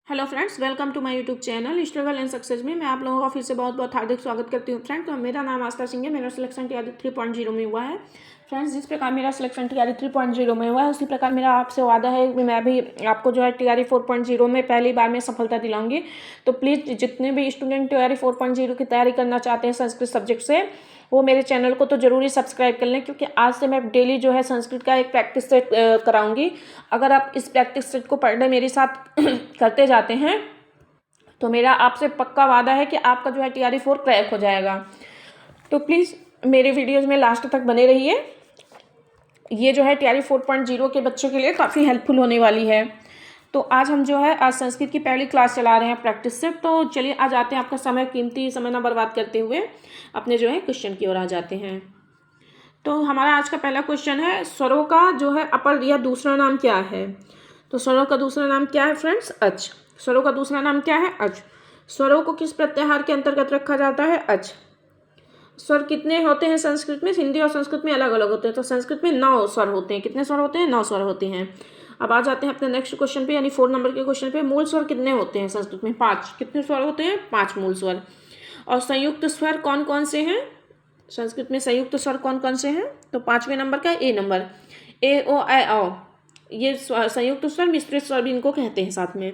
Hello friends, welcome to my YouTube channel struggle and success में मैं आप लोगों का फिर से बहुत बहुत हार्दिक स्वागत करती हूँ। फ्रेंड, तो मेरा नाम आस्था सिंह है। मेरा सिलेक्शन तैयारी 3.0 में हुआ है। फ्रेंड्स, जिस प्रकार मेरा सिलेक्शन तैयारी 3.0 में हुआ है उसी प्रकार मेरा आपसे वादा है कि मैं भी आपको जो है तैयारी 4.0 में पहली बार में सफलता दिलाऊंगी। तो प्लीज़ जितने भी स्टूडेंट तैयारी 4.0 की तैयारी करना चाहते हैं संस्कृत सब्जेक्ट से, वो मेरे चैनल को तो ज़रूरी सब्सक्राइब कर लें, क्योंकि आज से मैं डेली जो है संस्कृत का एक प्रैक्टिस सेट कराऊंगी। अगर आप इस प्रैक्टिस सेट को पर डे मेरे साथ करते जाते हैं तो मेरा आपसे पक्का वादा है कि आपका जो है TRE 4 क्रैक हो जाएगा। तो प्लीज़ मेरे वीडियोज़ में लास्ट तक बने रहिए। ये जो है TRE 4.0 के बच्चों के लिए काफ़ी हेल्पफुल होने वाली है। तो आज हम जो है आज संस्कृत की पहली क्लास चला रहे हैं प्रैक्टिस से। तो चलिए आज आते हैं, आपका कीमती समय ना बर्बाद करते हुए अपने जो है क्वेश्चन की ओर आ जाते हैं। तो हमारा आज का पहला क्वेश्चन है, स्वरों का जो है अपर या दूसरा नाम क्या है। तो स्वरों का दूसरा नाम क्या है फ्रेंड्स? अच। स्वरों का दूसरा नाम क्या है? अच। स्वरों को किस प्रत्याहार के अंतर्गत रखा जाता है? अच। स्वर कितने होते हैं संस्कृत में? हिंदी और संस्कृत में अलग अलग होते हैं। तो संस्कृत में 9 स्वर होते हैं। कितने स्वर होते हैं? 9 स्वर होते हैं। अब आ जाते हैं अपने नेक्स्ट क्वेश्चन पे, यानी 4 नंबर के क्वेश्चन पे। मूल स्वर कितने होते हैं संस्कृत में? 5। कितने स्वर होते हैं? 5 मूल स्वर। और संयुक्त स्वर कौन कौन से हैं संस्कृत में? संयुक्त स्वर कौन कौन से हैं? तो 5वें नंबर का ए नंबर, ए ओ ऐ औ। ये संयुक्त स्वर, मिश्रित स्वर भी इनको कहते हैं साथ में।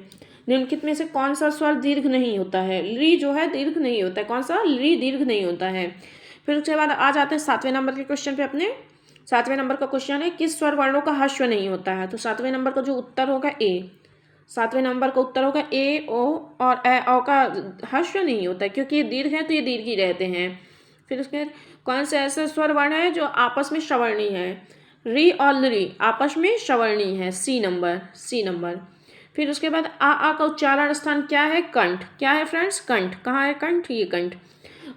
निम्नलिखित में से कौन सा स्वर दीर्घ नहीं होता है? ली जो है दीर्घ नहीं होता है। कौन सा? ली दीर्घ नहीं होता है। फिर उसके बाद आ जाते हैं 7वें नंबर के क्वेश्चन पे अपने। 7वें नंबर का क्वेश्चन है, किस स्वर वर्णों का ह्रस्व नहीं होता है? तो 7वें नंबर का जो उत्तर होगा ए। 7वें नंबर का उत्तर होगा ए, ओ और ऐ औ का ह्रस्व नहीं होता है, क्योंकि ये दीर्घ है तो ये दीर्घ ही रहते हैं। फिर उसके कौन से ऐसे स्वर वर्ण है जो आपस में श्रवणीय है? री और ली आपस में श्रवणीय है। C number. फिर उसके बाद आ का उच्चारण स्थान क्या है? कंठ। क्या है फ्रेंड्स? कंठ। कहाँ है कंठ? ये कंठ।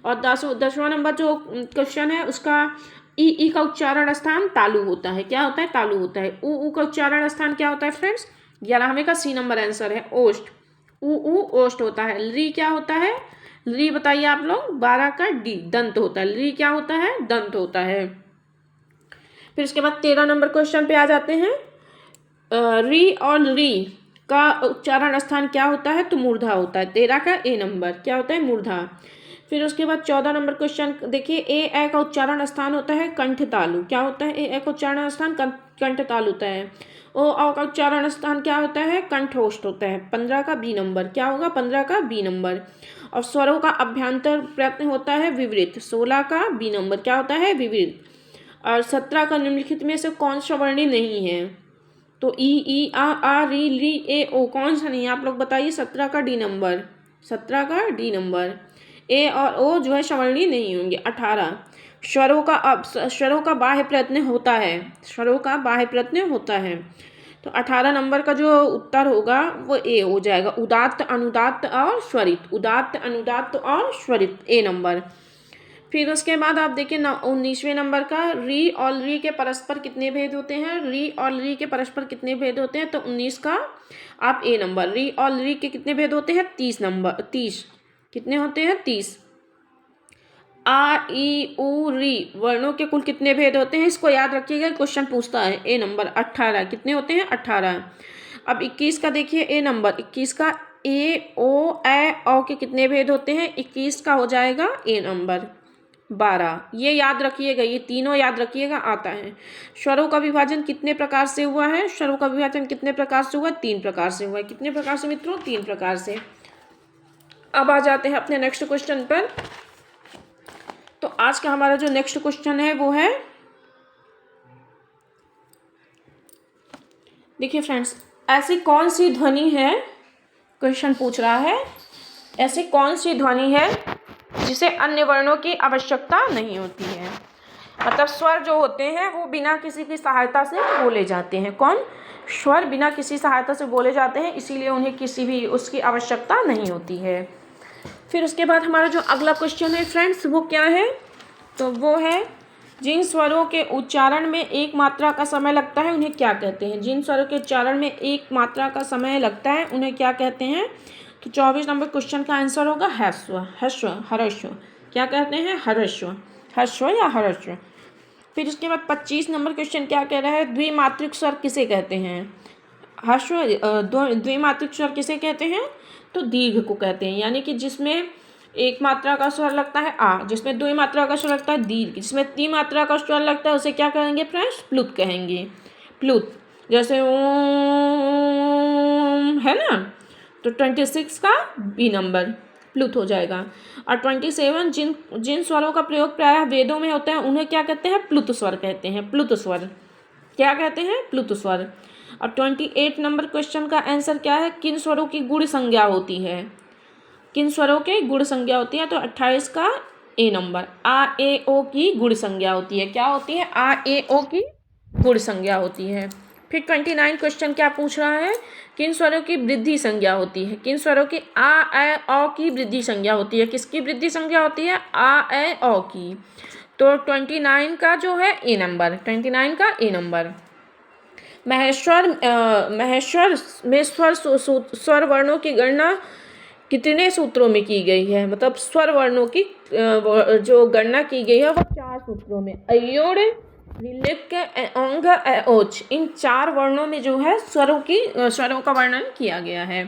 और 10वां नंबर जो क्वेश्चन है उसका ई का उच्चारण स्थान तालु होता है। क्या होता है? तालु होता है। ऊ का उच्चारण स्थान क्या होता है फ्रेंड्स? 11वें का सी नंबर आंसर है, ओष्ठ। ऊ ओष्ठ होता है। ली क्या होता है? ली बताइए आप लोग। 12 का डी दंत होता है। ली क्या होता है? दंत होता है। फिर उसके बाद 13 नंबर क्वेश्चन पे आ जाते हैं। री और ली का उच्चारण स्थान क्या होता है? तो मूर्धा होता है। 13 का ए नंबर क्या होता है? मूर्धा। फिर उसके बाद 14 नंबर क्वेश्चन देखिए, ए का उच्चारण स्थान होता है कंठ तालु। क्या होता है? ए का उच्चारण स्थान कंठ तालु होता है। ओ का उच्चारण स्थान क्या होता है? कंठोष्ठ होता है। 15 का बी नंबर क्या होगा? 15 का बी नंबर। और स्वरों का अभ्यंतर प्रयत्न होता है विवृत। 16 का बी नंबर क्या होता है? विवृत। और 17 का निम्नलिखित में से कौन सा वर्णी नहीं है? तो ई आ री ली ए ओ कौन सा नहीं है? आप लोग बताइए। 17 का डी नंबर। 17 का डी नंबर। ए और ओ जो है श्रवणीय नहीं होंगे। 18 स्वरों का बाह्य प्रयत्न होता है। स्वरों का बाह्य प्रयत्न होता है। तो 18 नंबर का जो उत्तर होगा वो ए हो जाएगा। उदात्त, अनुदात्त और स्वरित। उदात्त, अनुदात्त और स्वरित, ए नंबर। फिर उसके बाद आप देखिए 19वें नंबर का, री और ली के परस्पर कितने भेद होते हैं? री और ली के परस्पर कितने भेद होते हैं? तो 19 का आप ए नंबर। री और ली के कितने भेद होते हैं? 30 नंबर। 30 कितने होते हैं? 30। आ ई उ री वर्णों के कुल कितने भेद होते हैं? इसको याद रखिएगा, क्वेश्चन पूछता है। ए नंबर 18 कितने होते हैं? 18। अब 21 का देखिए, ए नंबर 21 का ए ओ ऐ औ के कितने भेद होते हैं? 21 का हो जाएगा ए नंबर 12। ये याद रखिएगा, ये तीनों याद रखिएगा, आता है। स्वरों का विभाजन कितने प्रकार से हुआ है? स्वरों का विभाजन कितने प्रकार से हुआ? 3 प्रकार से हुआ है। कितने प्रकार से मित्रों? 3 प्रकार से। अब आ जाते हैं अपने नेक्स्ट क्वेश्चन पर। तो आज का हमारा जो नेक्स्ट क्वेश्चन है वो है, देखिए फ्रेंड्स, ऐसी कौन सी ध्वनि है, क्वेश्चन पूछ रहा है, ऐसी कौन सी ध्वनि है जिसे अन्य वर्णों की आवश्यकता नहीं होती है? मतलब स्वर जो होते हैं वो बिना किसी की सहायता से बोले जाते हैं। कौन? स्वर बिना किसी सहायता से बोले जाते हैं, इसीलिए उन्हें किसी भी उसकी आवश्यकता नहीं होती है। फिर उसके बाद हमारा जो अगला क्वेश्चन है फ्रेंड्स वो क्या है? तो वो है, जिन स्वरों के उच्चारण में एक मात्रा का समय लगता है उन्हें क्या कहते हैं? जिन स्वरों के उच्चारण में एक मात्रा का समय लगता है उन्हें क्या कहते हैं? तो 24 नंबर क्वेश्चन का आंसर होगा ह्रस्व। ह्रस्व क्या कहते हैं? ह्रस्व या ह्रस्व। फिर उसके बाद 25 नंबर क्वेश्चन क्या कह रहा है? द्विमात्रिक स्वर किसे कहते हैं? द्विमात्रिक स्वर किसे कहते हैं? तो दीर्घ को कहते हैं, यानी कि जिसमें एक मात्रा का स्वर लगता है आ, जिसमें दो मात्रा का स्वर लगता है दीर्घ, जिसमें तीन मात्रा का स्वर लगता है उसे क्या कहेंगे फ्रेंड्स? प्लुत कहेंगे। प्लुत, जैसे ओम है ना, तो 26 का बी नंबर प्लुत हो जाएगा। और 27 जिन स्वरों का प्रयोग प्रायः वेदों में होता है उन्हें क्या कहते हैं? प्लुत स्वर कहते हैं। प्लुत स्वर क्या कहते हैं? प्लुत स्वर। और 28 नंबर क्वेश्चन का आंसर क्या है? किन स्वरों की गुण संज्ञा होती है? किन स्वरों के गुण संज्ञा होती है? तो 28 का ए नंबर, आ ए ओ की गुण संज्ञा होती है। क्या होती है? आ ए ओ की गुण संज्ञा होती है। फिर 29 क्वेश्चन क्या पूछ रहा है? किन स्वरों की वृद्धि संज्ञा होती है? किन स्वरों की आ ए ओ की वृद्धि संज्ञा होती है? किसकी वृद्धि संज्ञा होती है? आ ए ओ की। तो 29 का जो है ए नंबर, 29 का ए नंबर। महेश्वर में स्वर वर्णों की गणना कितने सूत्रों में की गई है? मतलब स्वर वर्णों की जो गणना की गई है वो 4 सूत्रों में, अयोड़, रिलिप, ओंग, ओच, इन 4 वर्णों में जो है स्वरों का वर्णन किया गया है।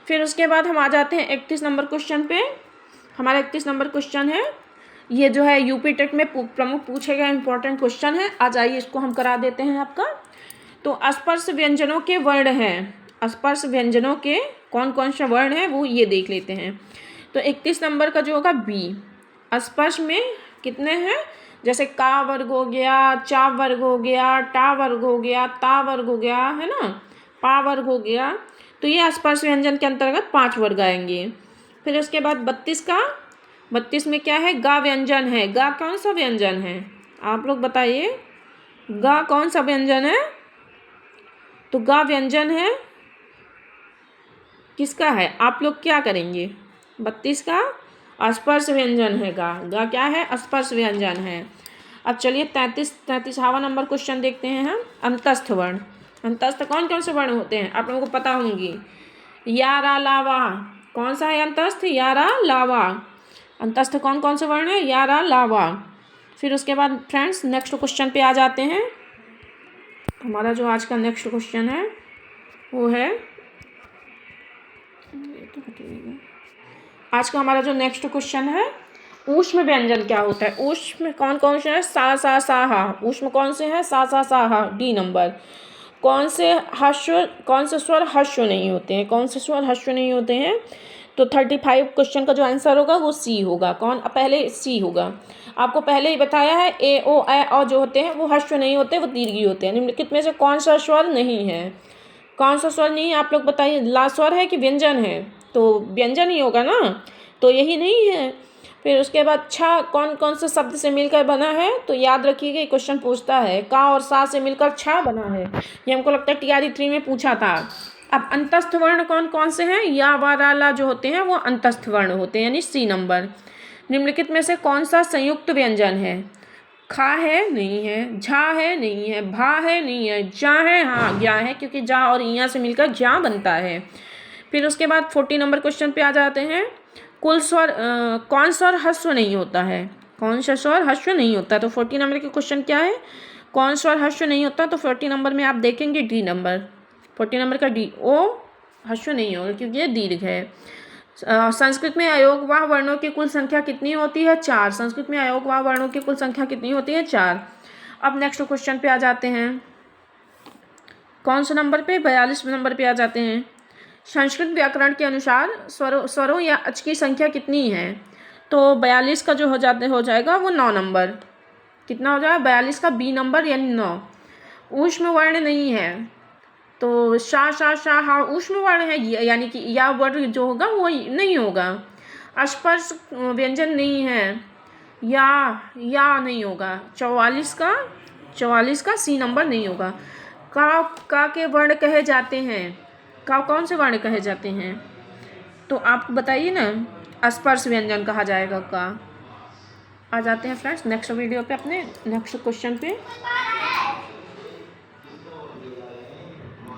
फिर उसके बाद हम आ जाते हैं 31 नंबर क्वेश्चन पे। हमारा 31 नंबर क्वेश्चन है, ये जो है यूपी टेट में प्रमुख पूछे गए इंपॉर्टेंट क्वेश्चन है। आ जाइए इसको हम करा देते हैं आपका। तो स्पर्श व्यंजनों के वर्ण हैं, स्पर्श व्यंजनों के कौन कौन से वर्ण हैं वो ये देख लेते हैं। तो 31 नंबर का जो होगा बी। स्पर्श में कितने हैं? जैसे का वर्ग हो गया, चा वर्ग हो गया, टा वर्ग हो गया, ता वर्ग हो गया, है ना, पा वर्ग हो गया। तो ये स्पर्श व्यंजन के अंतर्गत 5 वर्ग आएंगे। फिर उसके बाद 32 में क्या है? गा व्यंजन है। गा कौन सा व्यंजन है? आप लोग बताइए, गा कौन सा व्यंजन है? तो गा व्यंजन है किसका है? आप लोग क्या करेंगे? 32 का स्पर्श व्यंजन है गा। गा क्या है? स्पर्श व्यंजन है। अब चलिए 33वां नंबर क्वेश्चन देखते हैं हम। अंतस्थ वर्ण। अंतस्थ कौन कौन से वर्ण होते हैं? आप लोगों को पता होंगी। या रा ला वा, कौन सा है अंतस्थ? या रा ला वा। अंतस्थ कौन कौन से वर्ण है? या रा ला वा। फिर उसके बाद फ्रेंड्स नेक्स्ट क्वेश्चन पे आ जाते हैं। हमारा जो आज का नेक्स्ट क्वेश्चन है वो है, आज का हमारा जो नेक्स्ट क्वेश्चन है, ऊष्म व्यंजन क्या होता है? ऊष्म कौन कौन से हैं? सा सा सा हा। ऊष्म कौन से हैं? सा सा सा हा, डी नंबर। कौन से स्वर हर्ष्व नहीं होते हैं? कौन से स्वर हर्ष्व नहीं होते हैं? तो 35 क्वेश्चन का जो आंसर होगा वो सी होगा। कौन? पहले सी होगा। आपको पहले ही बताया है ए ओ ए ओ जो होते हैं वो हर्ष्व नहीं होते, वो दीर्घी होते हैं। निम्नलिखित में से कौन सा स्वर नहीं है? कौन सा स्वर नहीं है? आप लोग बताइए। ला स्वर है कि व्यंजन है? तो व्यंजन ही होगा ना, तो यही नहीं है। फिर उसके बाद छा कौन कौन से शब्द से मिलकर बना है? तो याद रखिएगा, क्वेश्चन पूछता है का और सा से मिलकर छा बना है। ये हमको लगता है TRE 3 में पूछा था। अब अंतस्थ वर्ण कौन कौन से हैं? या वा रा ला जो होते हैं वो अंतस्थ वर्ण होते हैं, यानी सी नंबर। निम्नलिखित में से कौन सा संयुक्त व्यंजन है? खा है? नहीं है। झा है? नहीं है। भा है? नहीं है। जा है? हाँ, ज्ञा है, क्योंकि जा और इया से मिलकर ज्ञा बनता है। फिर उसके बाद 40 नंबर क्वेश्चन पे आ जाते हैं। कुल स्वर कौन स्वर हस्व नहीं होता है? कौन सा स्वर हस्व नहीं होता? तो 40 नंबर के क्वेश्चन क्या है? कौन स्वर हस्व नहीं होता? तो 40 नंबर में आप देखेंगे डी नंबर। 40 नंबर का डी, ओ हस्व नहीं होगा क्योंकि ये दीर्घ है। संस्कृत में अयोगवाह वर्णों की कुल संख्या कितनी होती है? 4। संस्कृत में अयोगवाह वर्णों की कुल संख्या कितनी होती है? 4। अब नेक्स्ट क्वेश्चन पे आ जाते हैं। कौन से नंबर पे? 42 नंबर पे आ जाते हैं। संस्कृत व्याकरण के अनुसार स्वरों या अच की संख्या कितनी है? तो 42 का जो हो जाएगा वो 9 नंबर। कितना हो जाएगा? 42 का बी नंबर यानी 9। ऊष्म वर्ण नहीं है, तो शा शा शा हा ऊष्म वर्ण है, यानी कि या वर्ण जो होगा वो नहीं होगा। स्पर्श व्यंजन नहीं है, या नहीं होगा। 44 का सी नंबर नहीं होगा। का के वर्ण कहे जाते हैं? का कौन से वर्ण कहे जाते हैं? तो आप बताइए ना। स्पर्श व्यंजन कहा जाएगा का। आ जाते हैं फ्रेंड्स नेक्स्ट वीडियो पे, अपने नेक्स्ट क्वेश्चन पे।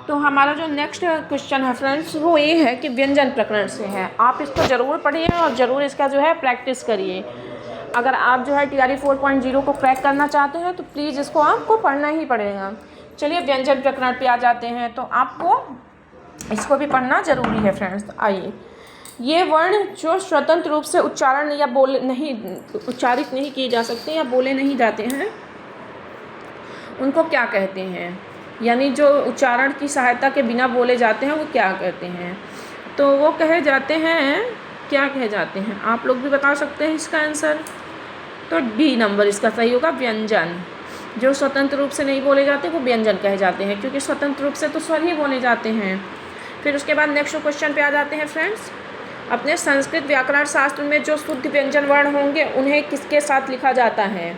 तो हमारा जो नेक्स्ट क्वेश्चन है फ्रेंड्स वो ये है कि व्यंजन प्रकरण से है। आप इसको ज़रूर पढ़िए और ज़रूर इसका जो है प्रैक्टिस करिए। अगर आप जो है TRE 4.0 को क्रैक करना चाहते हैं तो प्लीज़ इसको आपको पढ़ना ही पड़ेगा, चलिए व्यंजन प्रकरण पे आ जाते हैं, तो आपको इसको भी पढ़ना जरूरी है फ्रेंड्स। आइए, ये वर्ण जो स्वतंत्र रूप से उच्चारण या बोले नहीं उच्चारित नहीं किए जा सकते या बोले नहीं जाते हैं, उनको क्या कहते हैं? यानी जो उच्चारण की सहायता के बिना बोले जाते हैं वो क्या कहते हैं? तो वो कहे जाते हैं, क्या कहे जाते हैं? आप लोग भी बता सकते हैं इसका आंसर। तो डी नंबर इसका सही होगा, व्यंजन। जो स्वतंत्र रूप से नहीं बोले जाते वो व्यंजन कहे जाते हैं, क्योंकि स्वतंत्र रूप से तो स्वर ही बोले जाते हैं। फिर उसके बाद नेक्स्ट क्वेश्चन पे आ जाते हैं फ्रेंड्स। अपने संस्कृत व्याकरण शास्त्र में जो शुद्ध व्यंजन वर्ण होंगे उन्हें किसके साथ लिखा जाता है?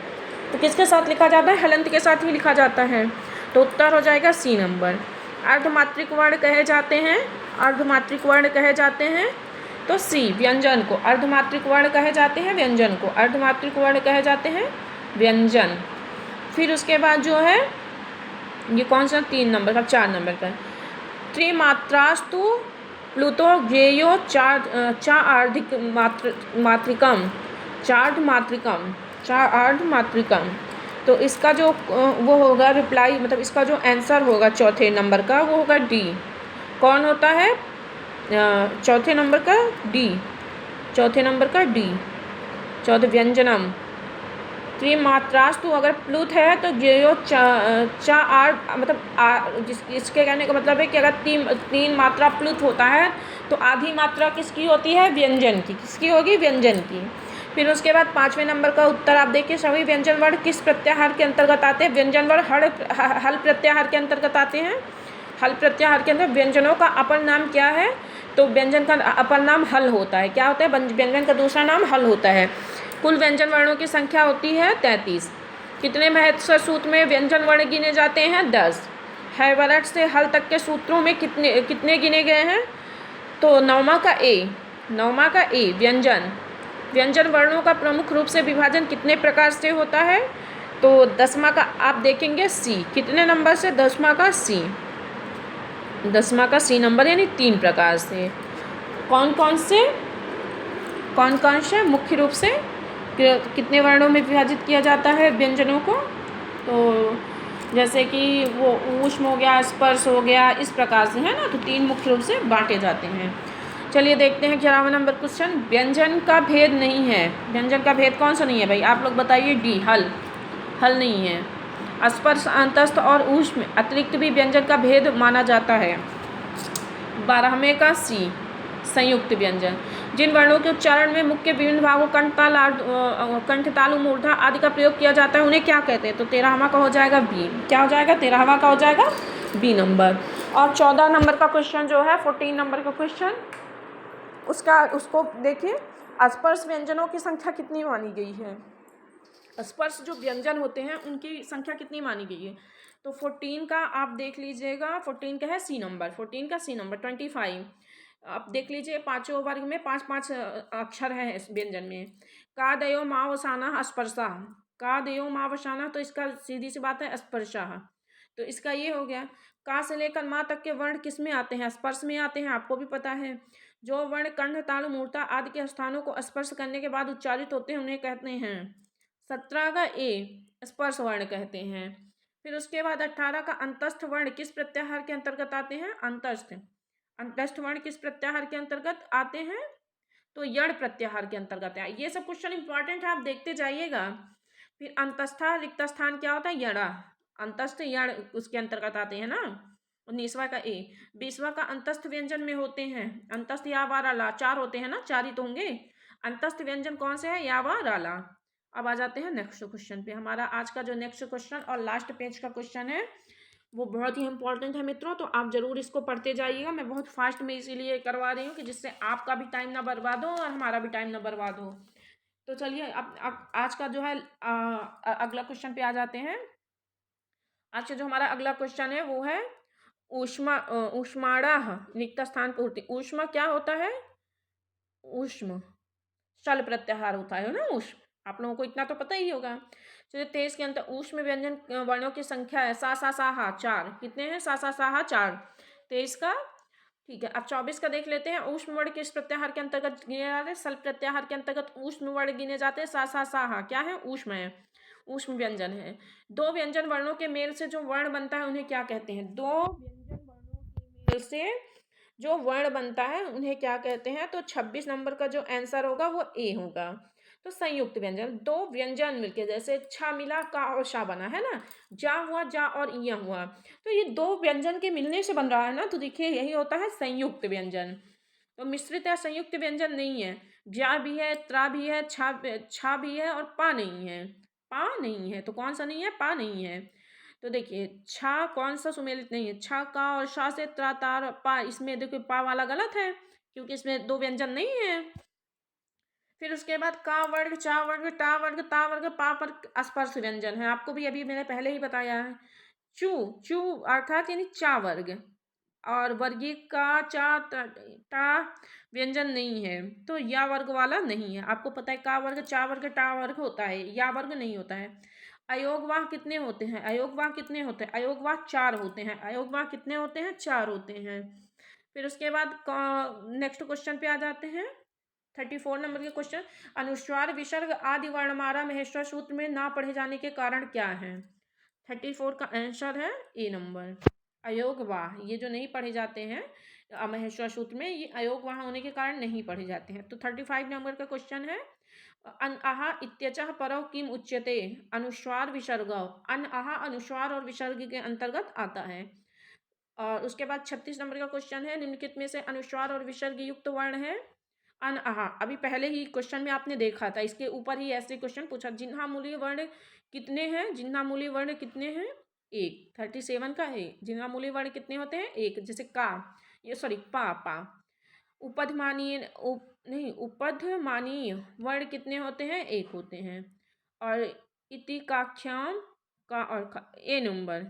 तो किसके साथ लिखा जाता है? हलंत के साथ ही लिखा जाता है। तो उत्तर हो जाएगा सी नंबर। अर्धमात्रिक वर्ण कहे जाते हैं, अर्धमात्रिक वर्ण कहे जाते हैं। तो सी, व्यंजन को अर्धमात्रिक वर्ण कहे जाते हैं, व्यंजन को अर्धमात्रिक वर्ण कहे जाते हैं, व्यंजन। फिर उसके बाद जो है ये कौन सा 3 नंबर का 4 नंबर का त्रिमात्रास्तु प्लुतो ज्ञेयो चार्धिक मात्रिकम, चार्धमात्रिकम, चार्धमात्रिकम। तो इसका जो वो होगा रिप्लाई, मतलब इसका जो आंसर होगा चौथे नंबर का वो होगा डी। कौन होता है चौथे नंबर का? डी, चौथे नंबर का डी, चौथे व्यंजनम। त्रिमात्रास्तु अगर प्लुत है तो ज्ञेयो मतलब इसके कहने का मतलब है कि अगर तीन मात्रा प्लुत होता है तो आधी मात्रा किसकी होती है? व्यंजन की। किसकी होगी? व्यंजन की। फिर उसके बाद 5वें नंबर का उत्तर आप देखिए, सभी व्यंजन वर्ण किस प्रत्याहार के अंतर्गत आते हैं? व्यंजन वर्ण हल प्रत्याहार के अंतर्गत आते हैं। हल प्रत्याहार के अंदर व्यंजनों का अपर नाम क्या है? तो व्यंजन का अपर नाम हल होता है। क्या होता है? व्यंजन का दूसरा नाम हल होता है। कुल व्यंजन वर्णों की संख्या होती है 33। कितने महत्व सूत्र में व्यंजन वर्ण गिने जाते हैं? 10। हैवरट से हल तक के सूत्रों में कितने गिने गए हैं? तो 9वां का ए व्यंजन। व्यंजन वर्णों का प्रमुख रूप से विभाजन कितने प्रकार से होता है? तो 10वां का आप देखेंगे सी। कितने नंबर से? 10वां का सी, 10वां का सी नंबर, यानी 3 प्रकार से। कौन कौन से मुख्य रूप से कितने वर्णों में विभाजित किया जाता है व्यंजनों को? तो जैसे कि वो ऊष्म हो गया, स्पर्श हो गया, इस प्रकार से है ना। तो 3 मुख्य रूप से बांटे जाते हैं। चलिए देखते हैं 11वां नंबर क्वेश्चन। व्यंजन का भेद नहीं है। व्यंजन का भेद कौन सा नहीं है भाई? आप लोग बताइए। डी, हल नहीं है। स्पर्श, अंतस्थ और ऊष्म अतिरिक्त भी व्यंजन का भेद माना जाता है। 12वें का सी, संयुक्त व्यंजन। जिन वर्णों के उच्चारण में मुख्य विभिन्न भागों कंठ, तालु, मूर्धा आदि का प्रयोग किया जाता है उन्हें क्या कहते हैं? तो 13वां का हो जाएगा बी। क्या हो जाएगा? 13वां का हो जाएगा बी नंबर। और 14 नंबर का क्वेश्चन जो है, 14 नंबर का क्वेश्चन, उसको देखिए। स्पर्श व्यंजनों की संख्या कितनी मानी गई है? स्पर्श जो व्यंजन होते हैं उनकी संख्या कितनी मानी गई है? तो 14 का आप देख लीजिएगा। 14 का है सी नंबर, 14 का सी नंबर 25। आप देख लीजिए, 5 वर्ग में 5-5 अक्षर हैं इस व्यंजन में। का दयो मावसाना स्पर्शा, का दयो मावसाना, तो इसका सीधी सी बात है स्पर्शा। तो इसका ये हो गया। का से लेकर माँ तक के वर्ण किस में आते हैं? स्पर्श में आते हैं, आपको भी पता है। जो वर्ण कंठ, तालु, मूर्धा आदि के स्थानों को स्पर्श करने के बाद उच्चारित होते हैं उन्हें कहते हैं। 17 का ए स्पर्श वर्ण कहते हैं। फिर उसके बाद 18 का अंतस्थ वर्ण किस प्रत्याहार के अंतर्गत आते हैं? अंतस्थ वर्ण किस प्रत्याहार के अंतर्गत आते हैं? तो यण प्रत्याहार के अंतर्गत है। ये सब क्वेश्चन इंपॉर्टेंट है, आप देखते जाइएगा। फिर अंतस्था रिक्त स्थान क्या होता है? यणा। अंतस्थ यण उसके अंतर्गत आते हैं ना। 19वां का ए। 20वां का अंतस्थ व्यंजन में होते हैं। अंतस्थ या वा राला 4 होते हैं ना, 4 ही तो होंगे। अंतस्थ व्यंजन कौन से है? या वा राला। अब आ जाते हैं नेक्स्ट क्वेश्चन पे। हमारा आज का जो नेक्स्ट क्वेश्चन और लास्ट पेज का क्वेश्चन है वो बहुत ही इंपॉर्टेंट है मित्रों, तो आप जरूर इसको पढ़ते जाइएगा। मैं बहुत फास्ट में इसीलिए करवा रही हूँ कि जिससे आपका भी टाइम ना बर्बाद हो और हमारा भी टाइम ना बर्बाद हो। तो चलिए अब आज का जो है अगला क्वेश्चन पे आ जाते हैं। आज का जो हमारा अगला क्वेश्चन है वो है ऊष्माणा रिक्त स्थान पूर्ति। ऊष्मा क्या होता है? ऊष्म शल प्रत्याहार होता है ना, ऊष्म। आप लोगों को इतना तो पता ही होगा। चलिए 23 के अंतर ऊष्म व्यंजन वर्णों की संख्या है सा सा साहा 4। कितने हैं? सा सा साहा 4। 23 का ठीक है। अब 24 का देख लेते हैं। ऊष्म वर्ण किस प्रत्याहार के अंतर्गत गिने जाते हैं? सल प्रत्याहार के अंतर्गत ऊष्म वर्ण गिने जाते हैं। सा सा साहा क्या है? ऊष्म है। ऊष्म व्यंजन है। दो व्यंजन वर्णों के मेल से जो वर्ण बनता है उन्हें क्या कहते हैं? दो व्यंजन वर्णों के मेल से जो वर्ण बनता है उन्हें क्या कहते हैं? तो 26 नंबर का जो आंसर होगा वो ए होगा। तो संयुक्त व्यंजन, दो व्यंजन मिलके, जैसे छा मिला का और शा बना है ना, जा हुआ जा और इया हुआ, तो ये दो व्यंजन के मिलने से बन रहा है ना, तो देखिए यही होता है संयुक्त व्यंजन। तो मिश्रित या संयुक्त व्यंजन नहीं है। ज्या भी है, त्रा भी है, छा भी है और पा नहीं है। पा नहीं है तो कौन सा नहीं है? पा नहीं है। तो देखिए छा कौन सा सुमेलित नहीं है? छा का और शा से त्रा तार पा, इसमें देखिए पा वाला गलत है क्योंकि इसमें दो व्यंजन नहीं है। फिर उसके बाद का वर्ग, चा वर्ग, टा वर्ग, ता वर्ग, पा पर स्पर्श व्यंजन है। आपको भी अभी मैंने पहले ही बताया है। चू, चू अर्थात यानी चा वर्ग, और वर्गीय का चा टा व्यंजन नहीं है, तो या वर्ग वाला नहीं है। आपको पता है का वर्ग, चा वर्ग, टा वर्ग होता है, या वर्ग नहीं होता है। अयोगवाह कितने होते हैं? अयोगवाह कितने होते हैं? अयोगवाह 4 होते हैं। अयोगवाह कितने होते हैं? 4 होते हैं। फिर उसके बाद नेक्स्ट क्वेश्चन पे आ जाते हैं। 34 नंबर के क्वेश्चन, अनुस्वार विसर्ग आदि वर्णमाला महेश्वर सूत्र में ना पढ़े जाने के कारण क्या है? 34 का आंसर है ए नंबर, अयोगवाह। ये जो नहीं पढ़े जाते हैं महेश्वर सूत्र में, ये अयोगवाह होने के कारण नहीं पढ़े जाते हैं। तो 35 नंबर का क्वेश्चन है, अन आहा इत्यचः परौ किम उच्यते? अनुस्वार विसर्ग। अन आहा अनुस्वार और विसर्ग के अंतर्गत आता है। और उसके बाद 36 नंबर का क्वेश्चन है, निम्नलिखित में से अनुस्वार और विसर्ग युक्त वर्ण है? अन आहा, अभी पहले ही क्वेश्चन में आपने देखा था, इसके ऊपर ही ऐसे क्वेश्चन पूछा। जिह्वामूलीय वर्ण कितने हैं? जिह्वामूलीय वर्ण कितने हैं? एक। 37 का है, जिह्वामूलीय वर्ण कितने होते हैं? एक। जैसे का, ये सॉरी पा, पा। उपधमानीय नहीं, उपधमानीय वर्ण कितने होते हैं? एक होते हैं। और इति काख्याम का और ए नंबर,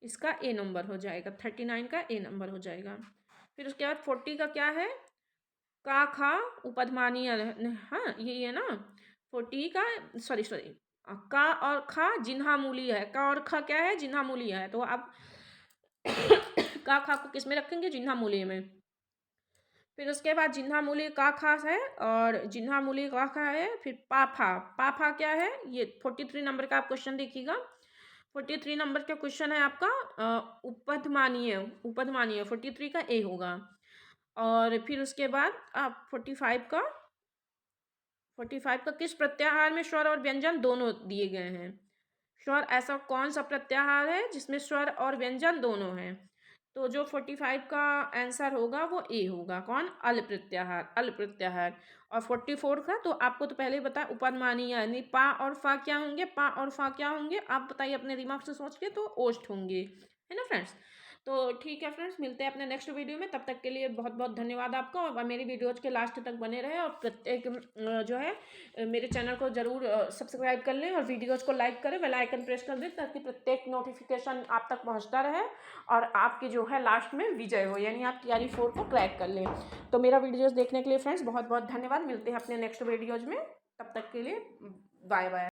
इसका ए नंबर हो जाएगा। 39 का ए नंबर हो जाएगा। फिर उसके बाद 40 का क्या है? का खा उपधमानीय, हाँ यही है ना। 40 का, सॉरी सॉरी, का और खा जिह्वामूलीय है। का और खा क्या है? जिह्वामूलीय है। तो आप का खा को किस में रखेंगे? जिह्वामूलीय में। फिर उसके बाद जिह्वामूलीय का खा है और जिह्वामूलीय का खा है। फिर पाफा, पाफा क्या है? ये 43 नंबर का आप क्वेश्चन देखिएगा। 43 नंबर का क्वेश्चन है आपका उपधमानीय, उपधमानीय 43 का ए होगा। और फिर उसके बाद आप 45 का किस प्रत्याहार में स्वर और व्यंजन दोनों दिए गए हैं? स्वर, ऐसा कौन सा प्रत्याहार है जिसमें स्वर और व्यंजन दोनों हैं? तो जो 45 का आंसर होगा वो ए होगा। कौन? अल प्रत्याहार, अल प्रत्याहार। और 44 का तो आपको तो पहले ही बताया, उपधमानीय यानी पा और फा क्या होंगे? पा और फा क्या होंगे? आप बताइए अपने दिमाग से सोच के। तो ओष्ठ होंगे, है ना फ्रेंड्स। तो ठीक है फ्रेंड्स, मिलते हैं अपने नेक्स्ट वीडियो में। तब तक के लिए बहुत बहुत धन्यवाद आपका, और मेरी वीडियोज़ के लास्ट तक बने रहे, और प्रत्येक जो है मेरे चैनल को ज़रूर सब्सक्राइब कर लें, और वीडियोज़ को लाइक करें, बेल आइकन प्रेस कर दें, ताकि प्रत्येक नोटिफिकेशन आप तक पहुंचता रहे, और आपकी जो है लास्ट में विजय हो, यानी आप TRE 4 को क्रैक कर लें। तो मेरा वीडियोज़ देखने के लिए फ्रेंड्स बहुत बहुत धन्यवाद। मिलते हैं अपने नेक्स्ट वीडियोज़ में, तब तक के लिए बाय बाय।